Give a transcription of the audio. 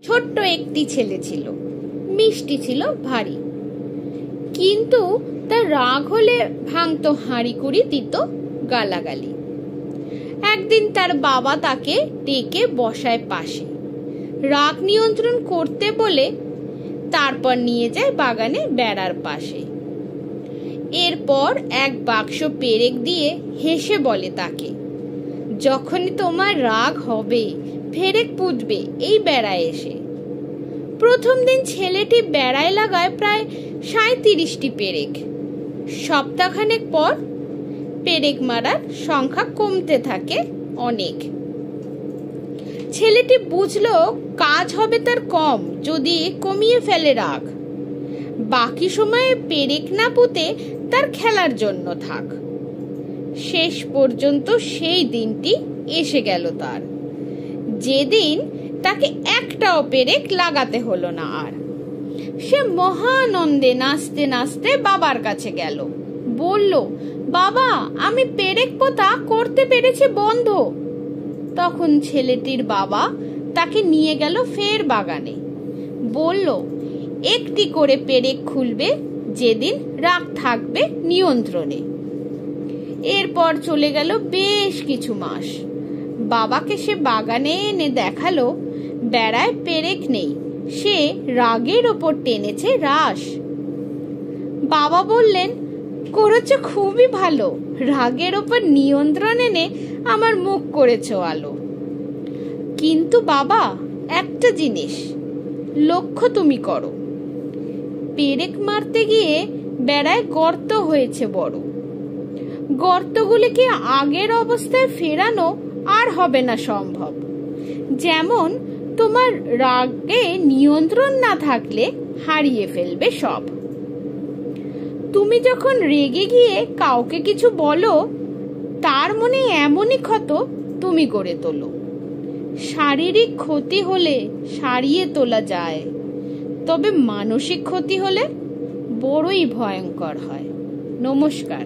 ছোট্ট একটি ছেলে ছিল, মিষ্টি ছিল ভারী, কিন্তু তার রাগ হলে ভাঙতো হাঁড়িকুড়ি, দিত গালাগালি। একদিন তার বাবা তাকে ডেকে বসায় পাশে, রাগ নিয়ন্ত্রণ করতে বলে, তারপর নিয়ে যায় বাগানে বেড়ার পাশে। এরপর এক বাক্স পেরেক দিয়ে হেসে বলে তাকে, যখনই তোমার রাগ হবে পেরেক পুঁতবে এই বেড়ায় এসে। প্রথম দিন ছেলেটি বেড়ায় লাগায় প্রায় 37টি পেরেক। সপ্তাহখানেক পর পেরেক মারার সংখ্যা কমতে থাকে অনেক। ছেলেটি বুঝলো কাজ হবে তার কম যদি কমিয়ে ফেলে রাগ। বাকি সময়ে পেরেক না পুঁতে তার খেলার জন্য থাক। শেষ পর্যন্ত সেই দিনটি এসে গেল তার, যেদিন তাকে একটাও পেরেক লাগাতে হলো না আর। সে মহানন্দে নাচতে নাচতে বাবার কাছে গেল, বলল, বাবা, আমি পেরেক পোঁতা করতে পেরেছি বন্ধ। তখন ছেলেটির বাবা তাকে নিয়ে গেল ফের বাগানে, বলল, একটি করে পেরেক খুলবে যেদিন রাগ থাকবে নিয়ন্ত্রণে। এরপর চলে গেল বেশ কিছু মাস। বাবাকে সে বাগানে এনে দেখালো বেড়ায় পেরেক নেই, সে রাগের ওপর টেনেছে রাশ। বাবা বললেন, করেছো খুবই ভালো, রাগের ওপর নিয়ন্ত্রণ এনে আমার মুখ করেছো আলো। কিন্তু বাবা, একটা জিনিস লক্ষ্য তুমি করো, পেরেক মারতে গিয়ে বেড়ায় গর্ত হয়েছে বড়। গর্তগুলিকে আগের অবস্থায় ফেরানো আর হবে না সম্ভব। যেমন তোমার রাগে নিয়ন্ত্রণ না থাকলে হারিয়ে ফেলবে সব। তুমি যখন রেগে গিয়ে কাউকে কিছু বলো, তার মনে এমনই ক্ষত তুমি করে তোলো। শারীরিক ক্ষতি হলে সারিয়ে তোলা যায়, তবে মানসিক ক্ষতি হলে বড়ই ভয়ঙ্কর হয়। নমস্কার।